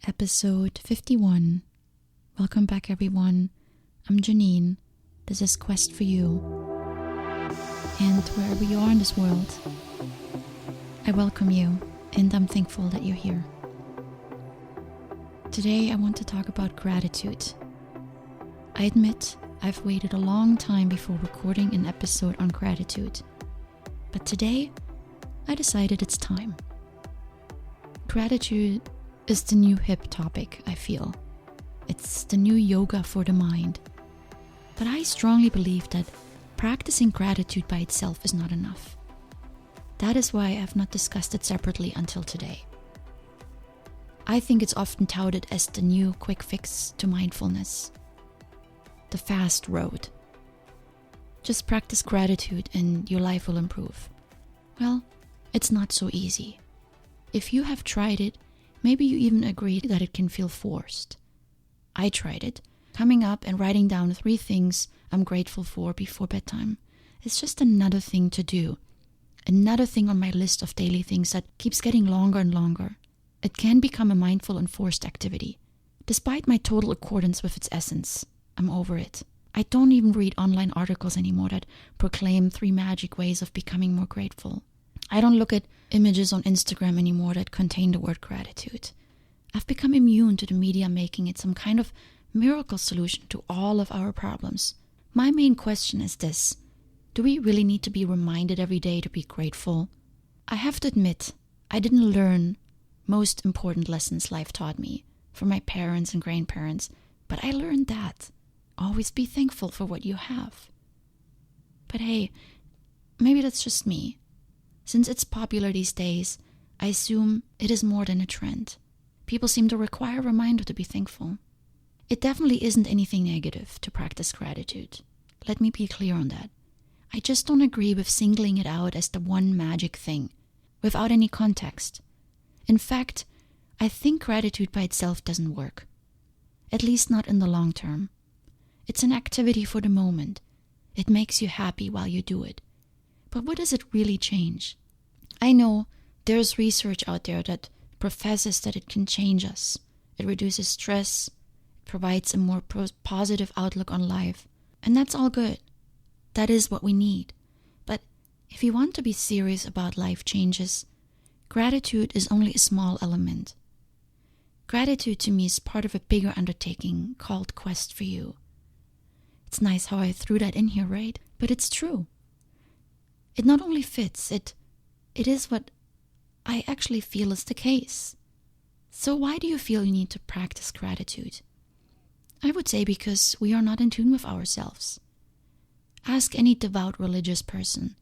Episode 51. Welcome back, everyone. I'm Janine. This is Quest for You. And wherever you are in this world, I welcome you, and I'm thankful that you're here. Today, I want to talk about gratitude. I admit I've waited a long time before recording an episode on gratitude. But today, I decided it's time. Gratitude is the new hip topic, I feel. It's the new yoga for the mind. But I strongly believe that practicing gratitude by itself is not enough. That is why I have not discussed it separately until today. I think it's often touted as the new quick fix to mindfulness. The fast road. Just practice gratitude and your life will improve. Well, it's not so easy. If you have tried it, maybe you even agree that it can feel forced. I tried it. Coming up and writing down 3 things I'm grateful for before bedtime is just another thing to do. Another thing on my list of daily things that keeps getting longer and longer. It can become a mindful and forced activity. Despite my total accordance with its essence, I'm over it. I don't even read online articles anymore that proclaim 3 magic ways of becoming more grateful. I don't look at images on Instagram anymore that contain the word gratitude. I've become immune to the media making it some kind of miracle solution to all of our problems. My main question is this: do we really need to be reminded every day to be grateful? I have to admit, I didn't learn most important lessons life taught me from my parents and grandparents, but I learned that. Always be thankful for what you have. But hey, maybe that's just me. Since it's popular these days, I assume it is more than a trend. People seem to require a reminder to be thankful. It definitely isn't anything negative to practice gratitude. Let me be clear on that. I just don't agree with singling it out as the one magic thing, without any context. In fact, I think gratitude by itself doesn't work. At least not in the long term. It's an activity for the moment. It makes you happy while you do it. But what does it really change? I know there's research out there that professes that it can change us. It reduces stress, it provides a more positive outlook on life, and that's all good. That is what we need. But if you want to be serious about life changes, gratitude is only a small element. Gratitude to me is part of a bigger undertaking called Quest for You. It's nice how I threw that in here, right? But it's true. It not only fits, it is what I actually feel is the case. So why do you feel you need to practice gratitude? I would say because we are not in tune with ourselves. Ask any devout religious person.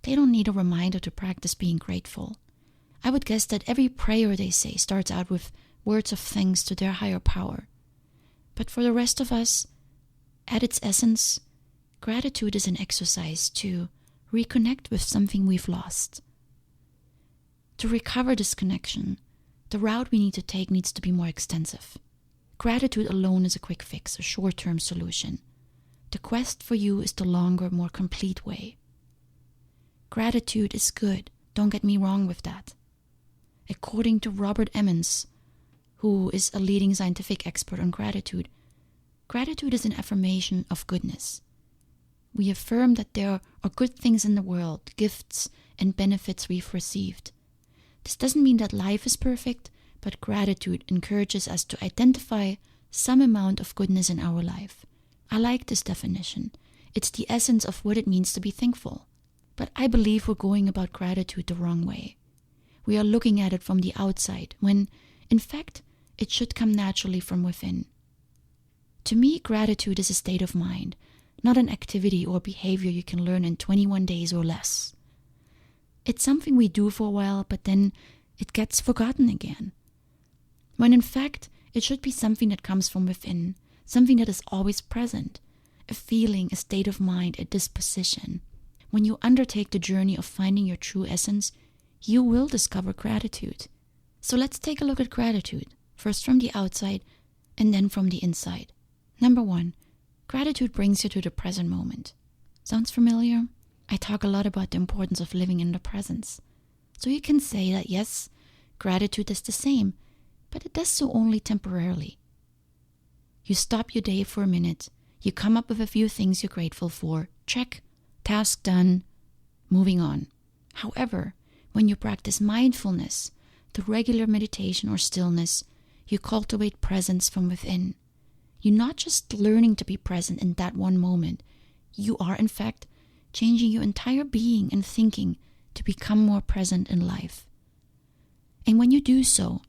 They don't need a reminder to practice being grateful. I would guess that every prayer they say starts out with words of thanks to their higher power. But for the rest of us, at its essence, gratitude is an exercise to reconnect with something we've lost. To recover this connection, the route we need to take needs to be more extensive. Gratitude alone is a quick fix, a short-term solution. The quest for you is the longer, more complete way. Gratitude is good, don't get me wrong with that. According to Robert Emmons, who is a leading scientific expert on gratitude, gratitude is an affirmation of goodness. We affirm that there are good things in the world, gifts and benefits we've received. This doesn't mean that life is perfect, but gratitude encourages us to identify some amount of goodness in our life. I like this definition. It's the essence of what it means to be thankful. But I believe we're going about gratitude the wrong way. We are looking at it from the outside, when, in fact, it should come naturally from within. To me, gratitude is a state of mind, not an activity or behavior you can learn in 21 days or less. It's something we do for a while, but then it gets forgotten again. When in fact, it should be something that comes from within, something that is always present, a feeling, a state of mind, a disposition. When you undertake the journey of finding your true essence, you will discover gratitude. So let's take a look at gratitude, first from the outside and then from the inside. Number 1, gratitude brings you to the present moment. Sounds familiar? I talk a lot about the importance of living in the presence. So you can say that yes, gratitude is the same, but it does so only temporarily. You stop your day for a minute, you come up with a few things you're grateful for, check, task done, moving on. However, when you practice mindfulness, through regular meditation or stillness, you cultivate presence from within. You're not just learning to be present in that one moment. You are, in fact, changing your entire being and thinking to become more present in life. And when you do so,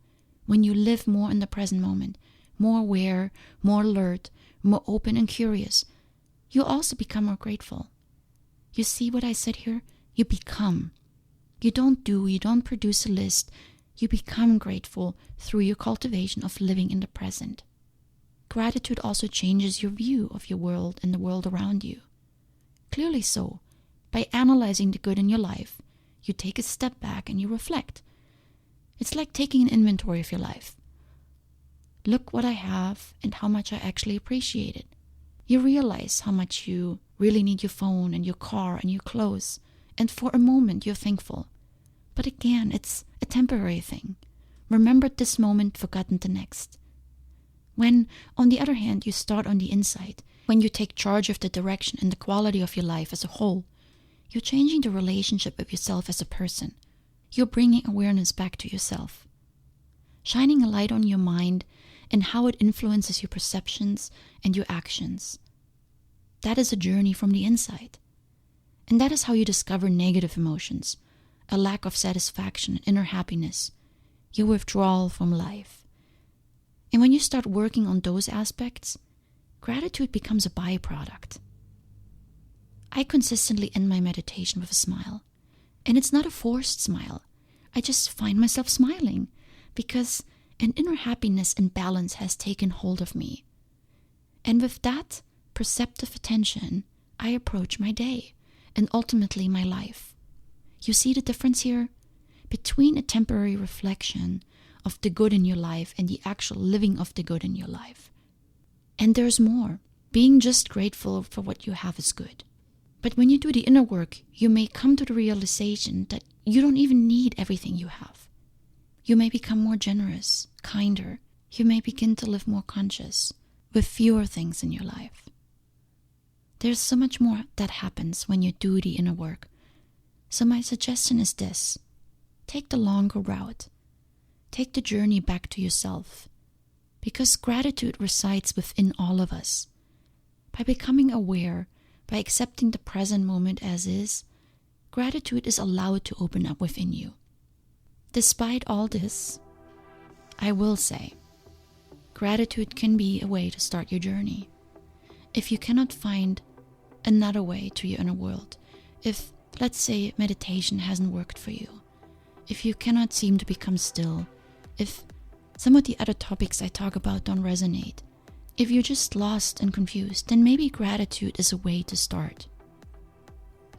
when you live more in the present moment, more aware, more alert, more open and curious, you'll also become more grateful. You see what I said here? You become. You don't do, you don't produce a list. You become grateful through your cultivation of living in the present. Gratitude also changes your view of your world and the world around you. Clearly so. By analyzing the good in your life, you take a step back and you reflect. It's like taking an inventory of your life. Look what I have and how much I actually appreciate it. You realize how much you really need your phone and your car and your clothes, and for a moment you're thankful. But again, it's a temporary thing. Remembered this moment, forgotten the next. When, on the other hand, you start on the inside, when you take charge of the direction and the quality of your life as a whole, you're changing the relationship with yourself as a person. You're bringing awareness back to yourself. Shining a light on your mind and how it influences your perceptions and your actions. That is a journey from the inside. And that is how you discover negative emotions, a lack of satisfaction, inner happiness, your withdrawal from life. And when you start working on those aspects, gratitude becomes a byproduct. I consistently end my meditation with a smile. And it's not a forced smile. I just find myself smiling because an inner happiness and balance has taken hold of me. And with that perceptive attention, I approach my day and ultimately my life. You see the difference here? Between a temporary reflection of the good in your life and the actual living of the good in your life. And there's more. Being just grateful for what you have is good. But when you do the inner work, you may come to the realization that you don't even need everything you have. You may become more generous, kinder. You may begin to live more conscious, with fewer things in your life. There's so much more that happens when you do the inner work. So my suggestion is this. Take the longer route. Take the journey back to yourself. Because gratitude resides within all of us. By becoming aware, by accepting the present moment as is, gratitude is allowed to open up within you. Despite all this, I will say, gratitude can be a way to start your journey. If you cannot find another way to your inner world, if, let's say, meditation hasn't worked for you, if you cannot seem to become still, if some of the other topics I talk about don't resonate, if you're just lost and confused, then maybe gratitude is a way to start.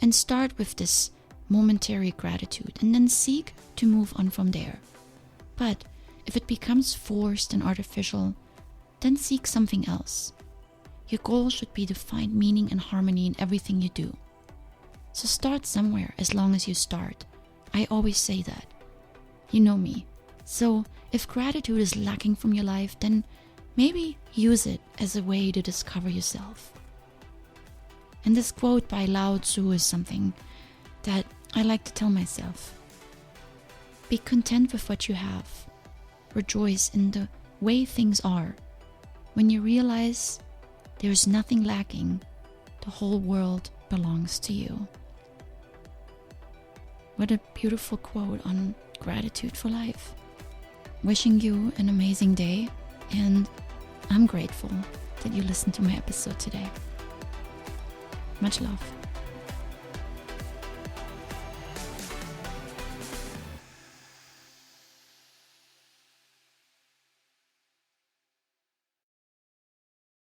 And start with this momentary gratitude and then seek to move on from there. But if it becomes forced and artificial, then seek something else. Your goal should be to find meaning and harmony in everything you do. So start somewhere as long as you start. I always say that. You know me. So if gratitude is lacking from your life, then maybe use it as a way to discover yourself. And this quote by Lao Tzu is something that I like to tell myself. Be content with what you have. Rejoice in the way things are. When you realize there's nothing lacking, the whole world belongs to you. What a beautiful quote on gratitude for life. Wishing you an amazing day, and I'm grateful that you listened to my episode today. Much love.